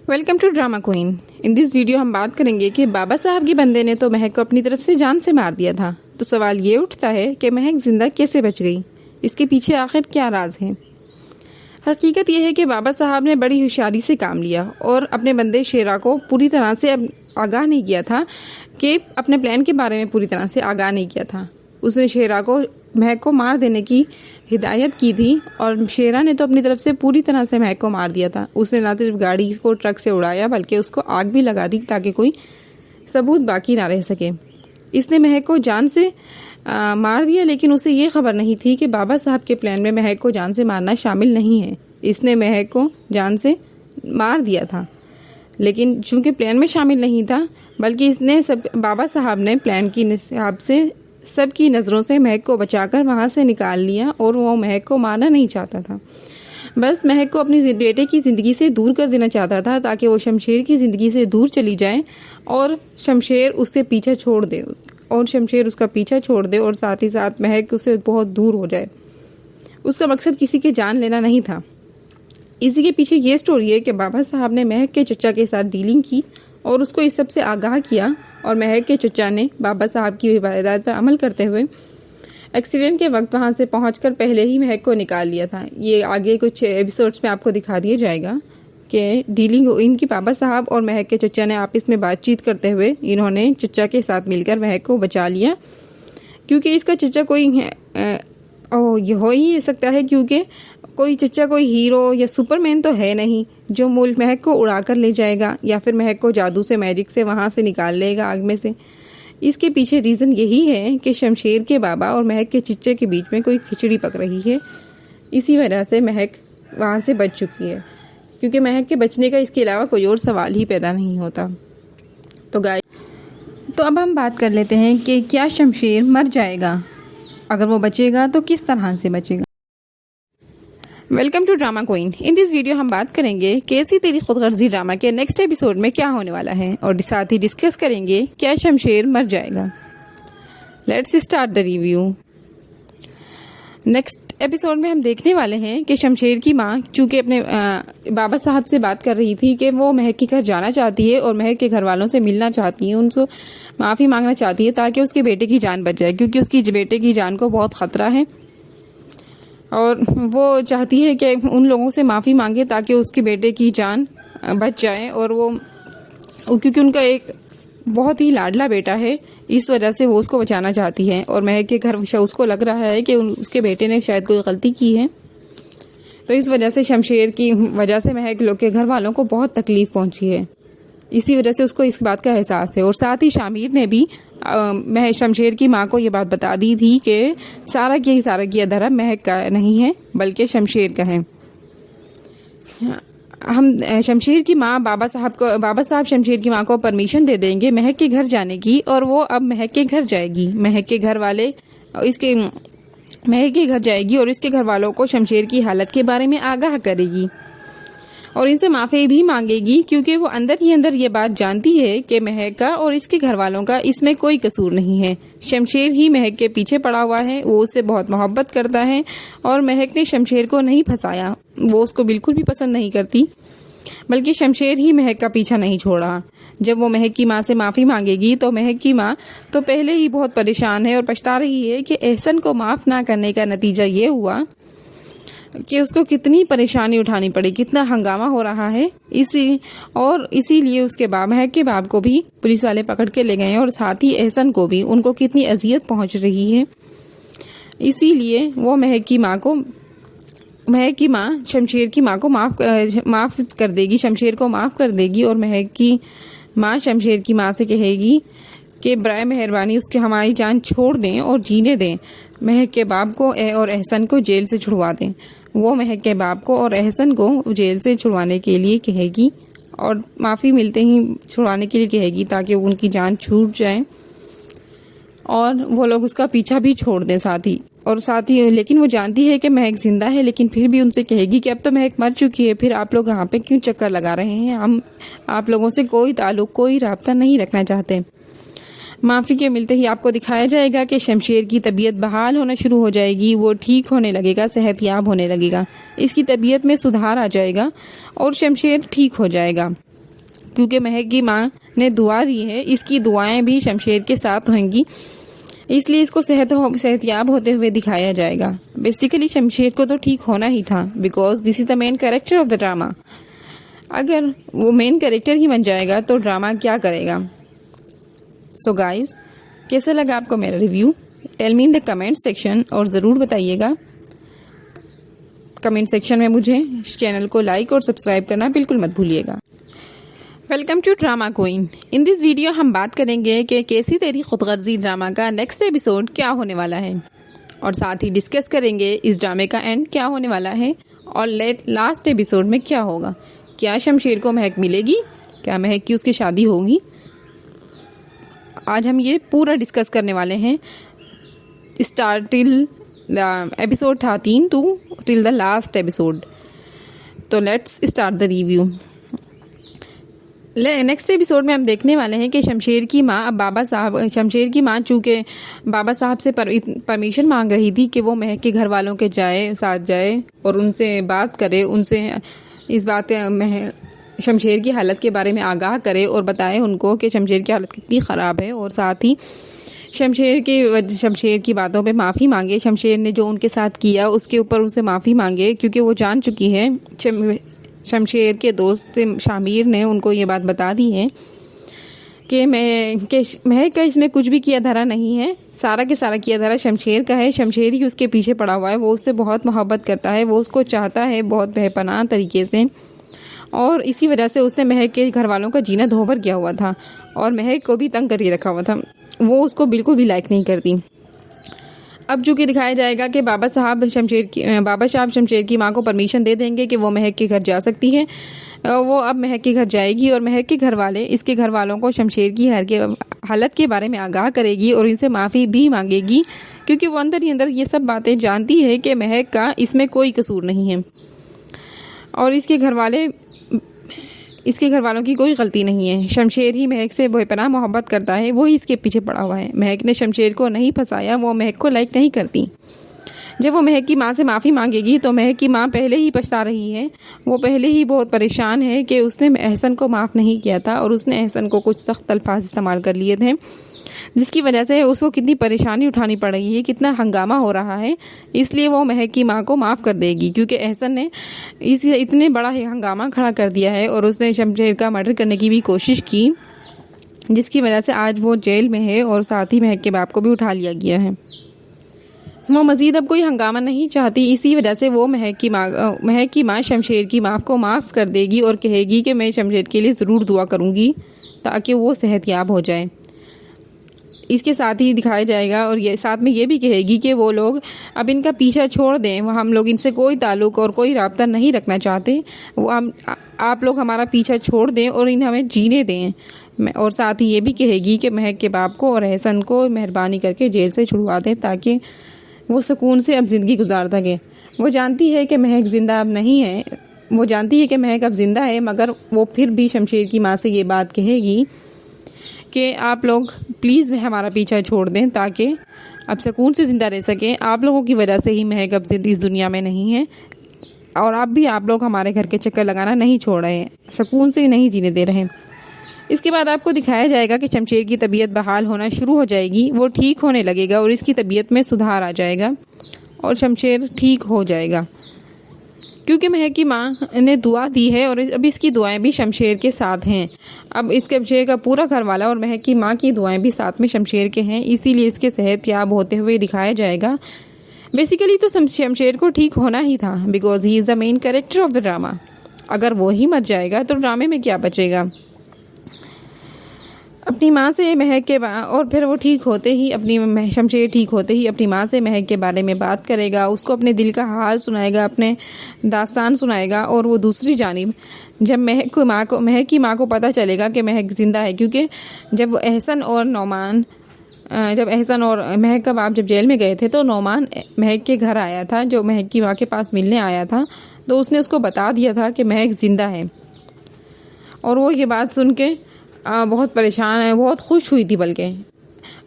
Welcome to drama queen. In this video हम बात करेंगे कि बाबा साहब के बंदे ने तो महक को अपनी तरफ से जान से मार दिया था, तो सवाल ये उठता है कि महक जिंदा कैसे बच गई, इसके पीछे आखिर क्या राज है। हकीकत यह है कि बाबा साहब ने बड़ी होशियारी से काम लिया और अपने बंदे शेरा को पूरी तरह से आगाह नहीं किया था कि अपने प्लान के बारे में पूरी तरह से आगाह नहीं किया था। उसने शेरा को महक को मार देने की हिदायत की थी और शेरा ने तो अपनी तरफ से पूरी तरह से महक को मार दिया था। उसने ना सिर्फ गाड़ी को ट्रक से उड़ाया बल्कि उसको आग भी लगा दी ताकि कोई सबूत बाकी ना रह सके। इसने महक को जान से मार दिया, लेकिन उसे ये खबर नहीं थी कि बाबा साहब के प्लान में महक को जान से मारना शामिल नहीं है। इसने महक को जान से मार दिया था, लेकिन चूंकि प्लान में शामिल नहीं था, बल्कि इसने बाबा साहब ने प्लान की हिसाब से सबकी नज़रों से महक को बचाकर वहाँ से निकाल लिया और वो महक को मारना नहीं चाहता था। बस महक को अपनी बेटे की ज़िंदगी से दूर कर देना चाहता था ताकि वो शमशेर की ज़िंदगी से दूर चली जाए और शमशेर उससे पीछा छोड़ दे उसका पीछा छोड़ दे और साथ ही साथ महक उससे बहुत दूर हो जाए। उसका मकसद किसी की जान लेना नहीं था। इसी के पीछे ये स्टोरी है कि बाबा साहब ने महक के चचा के साथ डीलिंग की और उसको इस सब से आगाह किया और महक के चचा ने बाबा साहब की हिदायत पर अमल करते हुए एक्सीडेंट के वक्त वहाँ से पहुंचकर पहले ही महक को निकाल लिया था। ये आगे कुछ एपिसोड्स में आपको दिखा दिया जाएगा कि डीलिंग इनकी बाबा साहब और महक के चचा ने आपस में बातचीत करते हुए इन्होंने चचा के साथ मिलकर महक को बचा लिया, क्योंकि इसका चचा कोई ये हो ही सकता है क्योंकि कोई चचा कोई हीरो या सुपरमैन तो है नहीं जो महक को उड़ा कर ले जाएगा या फिर महक को जादू से मैजिक से वहाँ से निकाल लेगा आग में से। इसके पीछे रीज़न यही है कि शमशेर के बाबा और महक के चच्चे के बीच में कोई खिचड़ी पक रही है। इसी वजह से महक वहाँ से बच चुकी है, क्योंकि महक के बचने का इसके अलावा कोई और सवाल ही पैदा नहीं होता। तो अब हम बात कर लेते हैं कि क्या शमशेर मर जाएगा, अगर वो बचेगा तो किस तरह से बचेगा। Welcome to drama queen. In this video हम बात करेंगे कैसी तेरी खुदगर्जी ड्रामा के नेक्स्ट एपिसोड में क्या होने वाला है और साथ ही डिस्कस करेंगे क्या शमशेर मर जाएगा। Let's start the review. Next episode में हम देखने वाले हैं कि शमशेर की माँ चूँकि अपने बाबा साहब से बात कर रही थी कि वो महक के घर जाना चाहती है और महक के घर वालों से मिलना चाहती है, उनको माफ़ी मांगना चाहती है ताकि उसके बेटे की जान बच जाए, क्योंकि उसकी बेटे की जान को बहुत ख़तरा है और वो चाहती है कि उन लोगों से माफ़ी मांगे ताकि उसके बेटे की जान बच जाए। और वो क्योंकि उनका एक बहुत ही लाडला बेटा है, इस वजह से वो उसको बचाना चाहती है। और महक के घर उसको लग रहा है कि उसके बेटे ने शायद कोई गलती की है, तो इस वजह से शमशेर की वजह से महक लोग के घर वालों को बहुत तकलीफ़ पहुंची है। इसी वजह से उसको इस बात का एहसास है। और साथ ही शामिर ने भी शमशेर की माँ को ये बात बता दी थी कि सारा की धर्म महक का नहीं है बल्कि शमशेर का है। हम शमशेर की माँ बाबा साहब शमशेर की माँ को परमिशन दे देंगे महक के घर जाने की, और वो अब महक के घर जाएगी। महक के घर जाएगी और इसके घर वालों को शमशेर की हालत के बारे में आगाह करेगी और इनसे माफ़ी भी मांगेगी, क्योंकि वो अंदर ही अंदर ये बात जानती है कि महक का और इसके घर वालों का इसमें कोई कसूर नहीं है। शमशेर ही महक के पीछे पड़ा हुआ है, वो उससे बहुत मोहब्बत करता है और महक ने शमशेर को नहीं फंसाया, वो उसको बिल्कुल भी पसंद नहीं करती, बल्कि शमशेर ही महक का पीछा नहीं छोड़ा। जब वो महक की माँ से माफ़ी मांगेगी तो महक की माँ तो पहले ही बहुत परेशान है और पछता रही है कि एहसन को माफ़ ना करने का नतीजा ये हुआ कि उसको कितनी परेशानी उठानी पड़ी, कितना हंगामा हो रहा है। इसीलिए उसके महक के बाप को भी पुलिस वाले पकड़ के ले गए और साथ ही एहसन को भी, उनको कितनी अजियत पहुंच रही है। इसीलिए वो महक की माँ शमशेर की माँ को माफ़ कर देगी, शमशेर को माफ़ कर देगी और महक की माँ शमशेर की माँ से कहेगी कि बराए मेहरबानी उसकी हमारी जान छोड़ दें और जीने दें। महक के बाप को और एहसन को जेल से छुड़वा दें। वो महक के बाप को और एहसन को जेल से छुड़वाने के लिए कहेगी और माफ़ी मिलते ही छुड़वाने के लिए कहेगी ताकि उनकी जान छूट जाए और वो लोग उसका पीछा भी छोड़ दें साथ ही। लेकिन वो जानती है कि महक जिंदा है, लेकिन फिर भी उनसे कहेगी कि अब तो महक मर चुकी है, फिर आप लोग यहाँ पे क्यों चक्कर लगा रहे हैं, हम आप लोगों से कोई ताल्लुक़ कोई राब्ता नहीं रखना चाहते। माफ़ी के मिलते ही आपको दिखाया जाएगा कि शमशेर की तबीयत बहाल होना शुरू हो जाएगी, वो ठीक होने लगेगा, सेहतयाब होने लगेगा, इसकी तबीयत में सुधार आ जाएगा और शमशेर ठीक हो जाएगा। क्योंकि महक की माँ ने दुआ दी है, इसकी दुआएं भी शमशेर के साथ होंगी, इसलिए इसको सेहतयाब होते हुए दिखाया जाएगा। बेसिकली शमशेर को तो ठीक होना ही था, because this is the main character of the drama. अगर वो मेन कैरेक्टर ही बन जाएगा तो ड्रामा क्या करेगा। सो गाइज, कैसा लगा आपको मेरा review? Tell me in the comment section, और ज़रूर बताइएगा कमेंट सेक्शन में मुझे। चैनल को लाइक और सब्सक्राइब करना बिल्कुल मत भूलिएगा। Welcome to drama queen. In this video हम बात करेंगे कि कैसी तेरी खुदगर्जी ड्रामा का नेक्स्ट एपिसोड क्या होने वाला है, और साथ ही डिस्कस करेंगे इस ड्रामे का एंड क्या होने वाला है, और लास्ट एपिसोड में क्या होगा। क्या शमशेर को महक मिलेगी? क्या महक की उसकी शादी होगी? आज हम ये पूरा डिस्कस करने वाले हैं, start till episode 13 two till the last episode. तो let's start the review. Next episode में हम देखने वाले हैं कि शमशेर की माँ चूँकि बाबा साहब से परमिशन मांग रही थी कि वो महक के घर वालों के साथ जाए और उनसे बात करे, उनसे इस बात शमशेर की हालत के बारे में आगाह करे और बताए उनको कि शमशेर की हालत कितनी ख़राब है, और साथ ही शमशेर की बातों पे माफ़ी मांगे। शमशेर ने जो उनके साथ किया उसके ऊपर उनसे माफ़ी मांगे, क्योंकि वो जान चुकी है, शमशेर के दोस्त शामिर ने उनको ये बात बता दी है कि महक का इसमें कुछ भी किया धरा नहीं है, सारा के सारा किया धरा शमशेर का है। शमशेर ही उसके पीछे पड़ा हुआ है, वो उससे बहुत मोहब्बत करता है, वो उसको चाहता है बहुत बेपनाह तरीके से, और इसी वजह से उसने महक के घर वालों का जीना धोबर किया हुआ था और महक को भी तंग करके रखा हुआ था। वो उसको बिल्कुल भी लाइक नहीं करती। अब चूँकि दिखाया जाएगा कि बाबा साहब शमशेर की माँ को परमिशन दे देंगे कि वो महक के घर जा सकती है। वो अब महक के घर जाएगी और महक के घर वाले इसके घर वालों को शमशेर की हालत के बारे में आगाह करेगी और इनसे माफ़ी भी मांगेगी, क्योंकि वो अंदर ही अंदर ये सब बातें जानती है कि महक का इसमें कोई कसूर नहीं है और इसके घर वालों की कोई गलती नहीं है। शमशेर ही महक से बेपनाह मोहब्बत करता है, वो ही इसके पीछे पड़ा हुआ है। महक ने शमशेर को नहीं फंसाया, वो महक को लाइक नहीं करती। जब वो महक की माँ से माफ़ी मांगेगी तो महक की माँ पहले ही पछता रही है, वो पहले ही बहुत परेशान है कि उसने एहसन को माफ़ नहीं किया था और उसने एहसन को कुछ सख्त अल्फाज इस्तेमाल कर लिए थे, जिसकी वजह से उसको कितनी परेशानी उठानी पड़ रही है, कितना हंगामा हो रहा है। इसलिए वो महक की माँ को माफ़ कर देगी, क्योंकि एहसन ने इतने बड़ा हंगामा खड़ा कर दिया है और उसने शमशेर का मर्डर करने की भी कोशिश की, जिसकी वजह से आज वो जेल में है और साथ ही महक के बाप को भी उठा लिया गया है। वो मज़ीद अब कोई हंगामा नहीं चाहती, इसी वजह से वो महक की माँ शमशेर की माँ को माफ़ कर देगी और कहेगी कि मैं शमशेर के लिए ज़रूर दुआ करूँगी ताकि वो सेहतयाब हो जाए। इसके साथ ही दिखाया जाएगा और ये साथ में ये भी कहेगी कि वो लोग अब इनका पीछा छोड़ दें, हम लोग इनसे कोई ताल्लुक़ और कोई रब्ता नहीं रखना चाहते, वो आप लोग हमारा पीछा छोड़ दें और इन्हें हमें जीने दें। और साथ ही ये भी कहेगी कि महक के बाप को और एहसन को मेहरबानी करके जेल से छुड़वा दें ताकि वो सुकून से अब ज़िंदगी गुजार सके। वो जानती है कि महक ज़िंदा अब नहीं है, वो जानती है कि महक अब ज़िंदा है, मगर वो फिर भी शमशेर की माँ से ये बात कहेगी कि आप लोग प्लीज़ हमारा पीछा छोड़ दें ताकि अब सुकून से ज़िंदा रह सकें। आप लोगों की वजह से ही महक अब इस दुनिया में नहीं है और अब भी आप लोग हमारे घर के चक्कर लगाना नहीं छोड़ रहे हैं, सुकून से नहीं जीने दे रहे हैं। इसके बाद आपको दिखाया जाएगा कि शमशेर की तबीयत बहाल होना शुरू हो जाएगी, वो ठीक होने लगेगा और इसकी तबीयत में सुधार आ जाएगा और शमशेर ठीक हो जाएगा, क्योंकि महक की माँ ने दुआ दी है और अब इसकी दुआएं भी शमशेर के साथ हैं। अब इसके शमशेर का पूरा घर वाला और महक की माँ की दुआएं भी साथ में शमशेर के हैं, इसीलिए इसके सेहतयाब होते हुए दिखाया जाएगा। बेसिकली तो शमशेर को ठीक होना ही था, because he is the main character of the drama. अगर वो ही मर जाएगा तो ड्रामे में क्या बचेगा। अपनी माँ से महक के और फिर वो ठीक होते ही शमशेर ठीक होते ही अपनी माँ से महक के बारे में बात करेगा, उसको अपने दिल का हाल सुनाएगा, अपने दास्तान सुनाएगा। और वो दूसरी जानिब जब महक की माँ को पता चलेगा कि महक ज़िंदा है, क्योंकि जब एहसन और महक का बाप जब जेल में गए थे तो नौमान महक के घर आया था, जो महक की माँ के पास मिलने आया था, तो उसने उसको बता दिया था कि महक ज़िंदा है। और वो ये बात सुन के बहुत परेशान है, बहुत खुश हुई थी, बल्कि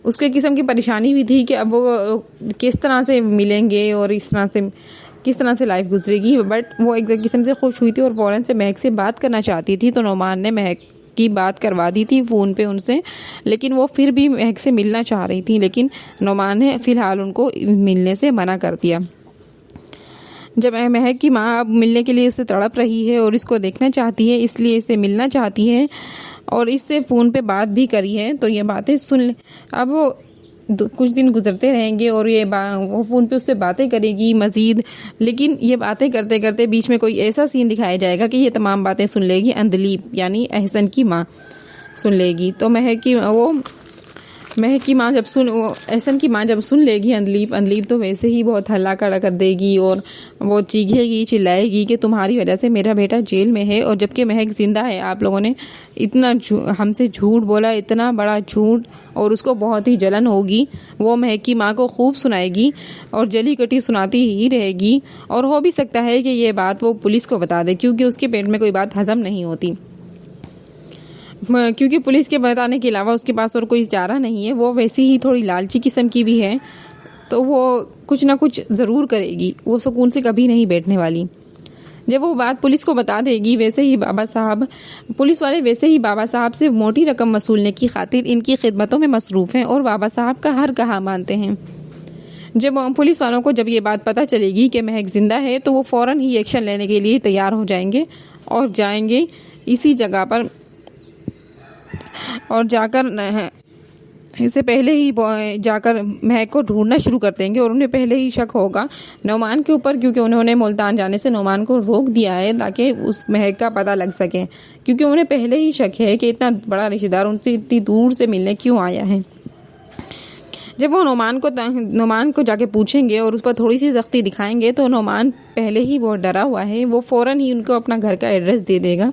उसके किस्म की परेशानी भी थी कि अब वो किस तरह से मिलेंगे और किस तरह से लाइफ गुजरेगी। बट वो एक किस्म से खुश हुई थी और फ़ौरन से महक से बात करना चाहती थी। तो नौमान ने महक की बात करवा दी थी फ़ोन पे उनसे, लेकिन वो फिर भी महक से मिलना चाह रही थी, लेकिन नुमान ने फ़िलहाल उनको मिलने से मना कर दिया। जब महक की माँ अब मिलने के लिए उसे तड़प रही है और इसको देखना चाहती है, इसलिए इसे मिलना चाहती है और इससे फ़ोन पे बात भी करी है, तो ये बातें सुन अब वो कुछ दिन गुजरते रहेंगे और वो फ़ोन पे उससे बातें करेगी मज़ीद, लेकिन ये बातें करते करते बीच में कोई ऐसा सीन दिखाया जाएगा कि ये तमाम बातें सुन लेगी अंदलीब यानी अहसन की माँ सुन लेगी। तो महक की माँ जब एहसन की माँ जब सुन लेगी अंदलीब तो वैसे ही बहुत हल्ला खड़ा कर देगी और वो चीखेगी चिल्लाएगी कि तुम्हारी वजह से मेरा बेटा जेल में है और जबकि महक ज़िंदा है। आप लोगों ने इतना हमसे झूठ बोला, इतना बड़ा झूठ, और उसको बहुत ही जलन होगी। वो महक की माँ को खूब सुनाएगी और जली कटी सुनाती ही रहेगी और हो भी सकता है कि ये बात वो पुलिस को बता दे, क्योंकि उसके पेट में कोई बात हजम नहीं होती, क्योंकि पुलिस के बताने के अलावा उसके पास और कोई चारा नहीं है। वो वैसी ही थोड़ी लालची किस्म की भी है, तो वो कुछ ना कुछ ज़रूर करेगी, वो सुकून से कभी नहीं बैठने वाली। जब वो बात पुलिस को बता देगी, पुलिस वाले वैसे ही बाबा साहब से मोटी रकम वसूलने की खातिर इनकी खिदमतों में मसरूफ़ हैं और बाबा साहब का हर कहा मानते हैं। जब पुलिस वालों को जब ये बात पता चलेगी कि महक ज़िंदा है, तो वो फ़ौरन ही एक्शन लेने के लिए तैयार हो जाएंगे और जाएंगे इसी जगह पर और जाकर इससे पहले ही जाकर महक को ढूंढना शुरू कर देंगे। और उन्हें पहले ही शक होगा नुमान के ऊपर, क्योंकि उन्होंने मुल्तान जाने से नुमान को रोक दिया है ताकि उस महक का पता लग सके, क्योंकि उन्हें पहले ही शक है कि इतना बड़ा रिश्तेदार उनसे इतनी दूर से मिलने क्यों आया है। जब वो नुमान को जाके पूछेंगे और उस पर थोड़ी सी सख्ती दिखाएंगे, तो नुमान पहले ही बहुत डरा हुआ है, वो फ़ौरन ही उनको अपना घर का एड्रेस दे देगा।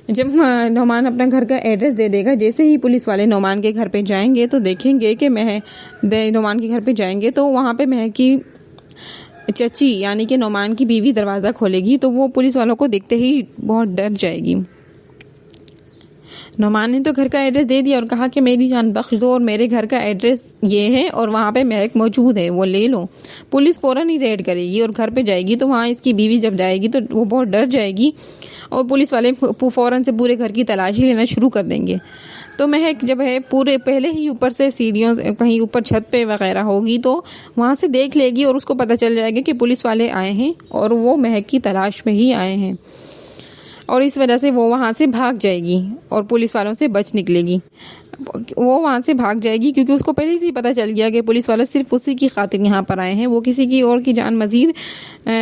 जब नुमान अपना घर का एड्रेस दे देगा, जैसे ही पुलिस वाले नुमान के घर पे जाएंगे तो देखेंगे कि नुमान के घर पे जाएंगे तो वहाँ पे महक की चची यानी कि नुमान की बीवी दरवाज़ा खोलेगी, तो वो पुलिस वालों को देखते ही बहुत डर जाएगी। नुमान ने तो घर का एड्रेस दे दिया और कहा कि मेरी जान बख्श दो और मेरे घर का एड्रेस ये है और वहाँ पे महक मौजूद है, वो ले लो। पुलिस फ़ौरन ही रेड करेगी और घर पे जाएगी, तो वहाँ इसकी बीवी जब जाएगी तो वो बहुत डर जाएगी और पुलिस वाले फ़ौरन से पूरे घर की तलाशी लेना शुरू कर देंगे। तो महक जब है पूरे पहले ही ऊपर से सीढ़ियों कहीं ऊपर छत पे वगैरह होगी, तो वहाँ से देख लेगी और उसको पता चल जाएगा कि पुलिस वाले आए हैं और वो महक की तलाश में ही आए हैं, और इस वजह से वो वहाँ से भाग जाएगी और पुलिस वालों से बच निकलेगी। वो वहाँ से भाग जाएगी क्योंकि उसको पहले से ही पता चल गया कि पुलिस वाले सिर्फ उसी की खातिर यहाँ पर आए हैं, वो किसी की और की जान मज़ीद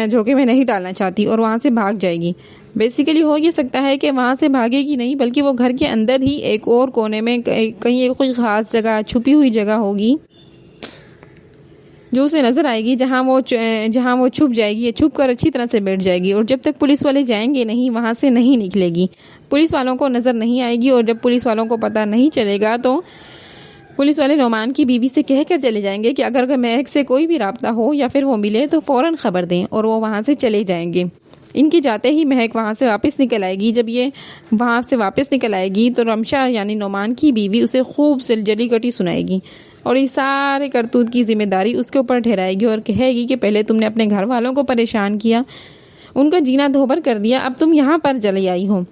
झोंके में नहीं डालना चाहती, और वहाँ से भाग जाएगी। बेसिकली हो ये सकता है कि वहाँ से भागेगी नहीं, बल्कि वो घर के अंदर ही एक और कोने में कहीं एक कोई ख़ास जगह, छुपी हुई जगह होगी जो उसे नज़र आएगी, जहाँ वो छुप जाएगी, छुप कर अच्छी तरह से बैठ जाएगी और जब तक पुलिस वाले जाएंगे नहीं वहाँ से नहीं निकलेगी। पुलिस वालों को नज़र नहीं आएगी और जब पुलिस वालों को पता नहीं चलेगा तो पुलिस वाले नुमान की बीवी से कह कर चले जाएंगे कि अगर महक से कोई भी राब्ता हो या फिर वो मिले तो फ़ौरन ख़बर दें, और वो वहाँ से चले जाएंगे। इनके जाते ही महक वहाँ से वापस निकल आएगी। जब ये वहाँ से वापस निकल आएगी तो रमशा यानी नुमान की बीवी उसे खूब जली कटी सुनाएगी और ये सारे करतूत की जिम्मेदारी उसके ऊपर ठहराएगी और कहेगी कि पहले तुमने अपने घर वालों को परेशान किया, उनका जीना धोबर कर दिया, अब तुम यहाँ पर चली आई हो,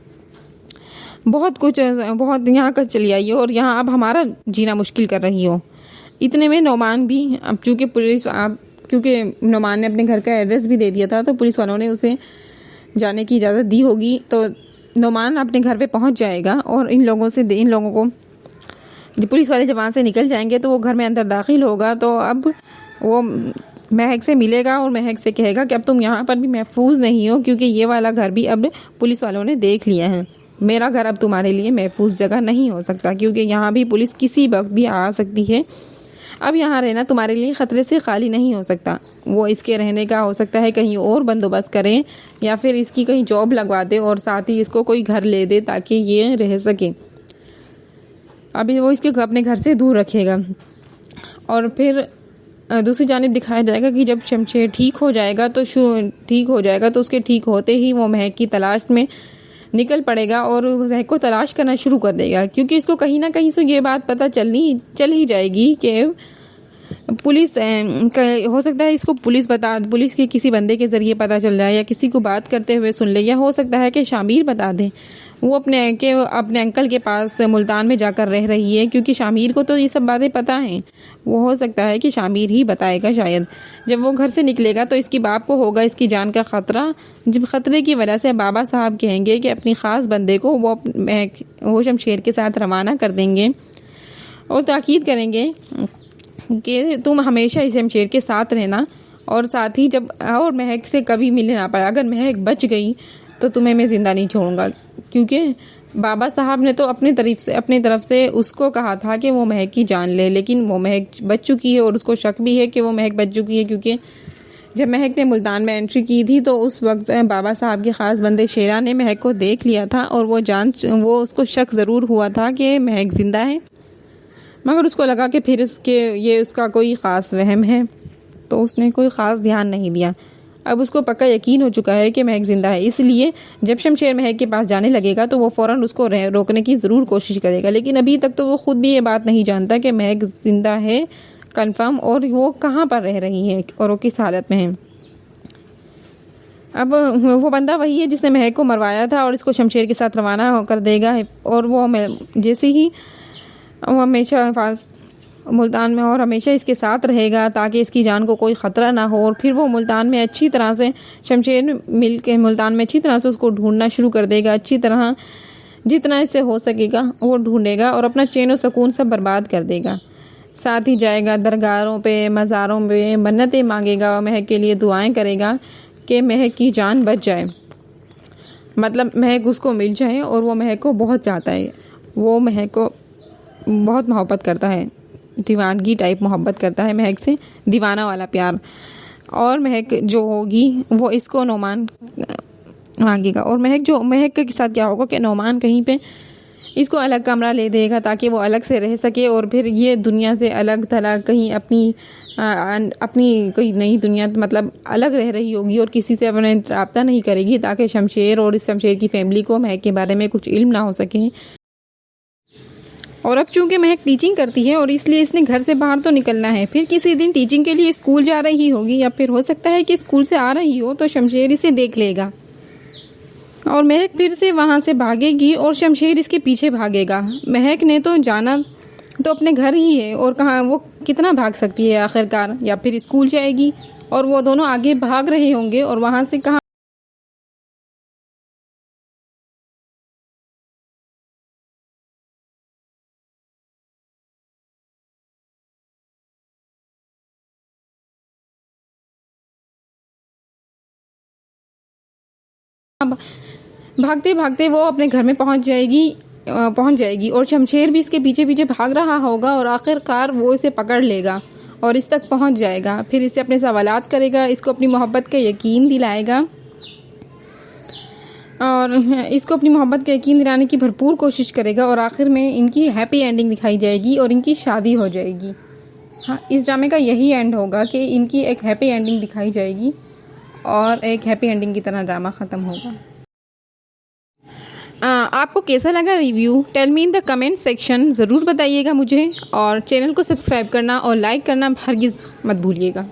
बहुत यहाँ कर चली आई हो और यहाँ अब हमारा जीना मुश्किल कर रही हो। इतने में नुमान भी अब क्योंकि नुमान ने अपने घर का एड्रेस भी दे दिया था, तो पुलिस वालों ने उसे जाने की इजाज़त दी होगी, तो नुमान अपने घर पे पहुंच जाएगा और इन लोगों को पुलिस वाले जब वहाँ से निकल जाएंगे तो वो घर में अंदर दाखिल होगा। तो अब वो महक से मिलेगा और महक से कहेगा कि अब तुम यहाँ पर भी महफूज नहीं हो, क्योंकि ये वाला घर भी अब पुलिस वालों ने देख लिया है। मेरा घर अब तुम्हारे लिए महफूज जगह नहीं हो सकता, क्योंकि यहाँ भी पुलिस किसी वक्त भी आ सकती है। अब यहाँ रहना तुम्हारे लिए ख़तरे से खाली नहीं हो सकता। वो इसके रहने का हो सकता है कहीं और बंदोबस्त करें या फिर इसकी कहीं जॉब लगवा दे और साथ ही इसको कोई घर ले दे ताकि ये रह सके। अभी वो इसके अपने घर से दूर रखेगा। और फिर दूसरी जानिब दिखाया जाएगा कि जब शमशेर ठीक हो जाएगा तो उसके ठीक होते ही वो महक की तलाश में निकल पड़ेगा और महक को तलाश करना शुरू कर देगा, क्योंकि इसको कहीं ना कहीं से ये बात पता चल ही जाएगी कि पुलिस हो सकता है इसको पुलिस के किसी बंदे के ज़रिए पता चल जाए या किसी को बात करते हुए सुन ले, या हो सकता है कि शामिर बता दे। वो अपने अंकल के पास मुल्तान में जाकर रह रही है, क्योंकि शामिर को तो ये सब बातें पता हैं। वो हो सकता है कि शामिर ही बताएगा शायद। जब वो घर से निकलेगा तो इसकी बाप को होगा इसकी जान का ख़तरा। जब ख़तरे की वजह से बाबा साहब कहेंगे कि अपनी ख़ास बंदे को वो शमशेर के साथ रवाना कर देंगे और ताकीद करेंगे कि तुम हमेशा इस शमशेर के साथ रहना, और साथ ही जब और महक से कभी मिलने ना पाए। अगर महक बच गई तो तुम्हें मैं ज़िंदा नहीं छोड़ूंगा, क्योंकि बाबा साहब ने तो अपनी तरफ से उसको कहा था कि वो महक की जान ले, लेकिन वो महक बच चुकी है और उसको शक भी है कि वो महक बच चुकी है, क्योंकि जब महक ने मुल्तान में एंट्री की थी तो उस वक्त बाबा साहब के ख़ास बंदे शेरा ने महक को देख लिया था, और वो उसको शक ज़रूर हुआ था कि महक ज़िंदा है, मगर उसको लगा कि फिर ये उसका कोई ख़ास वहम है, तो उसने कोई ख़ास ध्यान नहीं दिया। अब उसको पक्का यकीन हो चुका है कि महक ज़िंदा है, इसलिए जब शमशेर महक के पास जाने लगेगा तो वो फ़ौरन उसको रोकने की ज़रूर कोशिश करेगा। लेकिन अभी तक तो वो ख़ुद भी ये बात नहीं जानता कि महक ज़िंदा है कंफर्म, और वो कहाँ पर रह रही है और वो किस हालत में है। अब वो बंदा वही है जिसने महक को मरवाया था और इसको शमशेर के साथ रवाना कर देगा, और वो जैसे ही वो हमेशा मुल्तान में और हमेशा इसके साथ रहेगा ताकि इसकी जान को कोई ख़तरा ना हो। और फिर वो मुल्तान में अच्छी तरह से मुल्तान में अच्छी तरह से उसको ढूंढना शुरू कर देगा, अच्छी तरह जितना इससे हो सकेगा वो ढूंढेगा, और अपना चैन और सुकून सब बर्बाद कर देगा। साथ ही जाएगा दरगाहों पे, मज़ारों पे मन्नतें मांगेगा, महक के लिए दुआएं करेगा कि महक की जान बच जाए, मतलब महक उसको मिल जाए। और वो महक को बहुत चाहता है, वो महक को बहुत मोहब्बत करता है, दीवानगी टाइप मोहब्बत करता है महक से, दीवाना वाला प्यार। और महक जो होगी वो इसको नोमान मांगेगा, और महक के साथ क्या होगा कि नोमान कहीं पे इसको अलग कमरा ले देगा ताकि वो अलग से रह सके, और फिर ये दुनिया से अलग थलग कहीं अपनी कोई नई दुनिया मतलब अलग रह रही होगी और किसी से अपना रब्ता नहीं करेगी, ताकि शमशेर और इस शमशेर की फैमिली को महक के बारे में कुछ इल्म ना हो सके। और अब चूंकि महक टीचिंग करती है और इसलिए इसने घर से बाहर तो निकलना है। फिर किसी दिन टीचिंग के लिए स्कूल जा रही होगी, या फिर हो सकता है कि स्कूल से आ रही हो तो शमशेर इसे देख लेगा और महक फिर से वहाँ से भागेगी और शमशेर इसके पीछे भागेगा। महक ने तो जाना तो अपने घर ही है, और कहाँ वो कितना भाग सकती है आखिरकार, या फिर स्कूल जाएगी और वो दोनों आगे भाग रहे होंगे और वहाँ से कहाँ भागते भागते वो अपने घर में पहुंच जाएगी और शमशेर भी इसके पीछे पीछे भाग रहा होगा, और आखिरकार वो इसे पकड़ लेगा और इस तक पहुंच जाएगा। फिर इसे अपने सवालात करेगा, इसको अपनी मोहब्बत का यकीन दिलाएगा, और इसको अपनी मोहब्बत का यकीन दिलाने की भरपूर कोशिश करेगा, और आखिर में इनकी हैप्पी एंडिंग दिखाई जाएगी और इनकी शादी हो जाएगी। हाँ, इस ड्रामे का यही एंड होगा कि इनकी एक हैप्पी एंडिंग दिखाई जाएगी और एक हैप्पी एंडिंग की तरह ड्रामा ख़त्म होगा। आपको कैसा लगा review? Tell me in the comment section, ज़रूर बताइएगा मुझे, और चैनल को सब्सक्राइब करना और लाइक करना हरगिज़ मत भूलिएगा।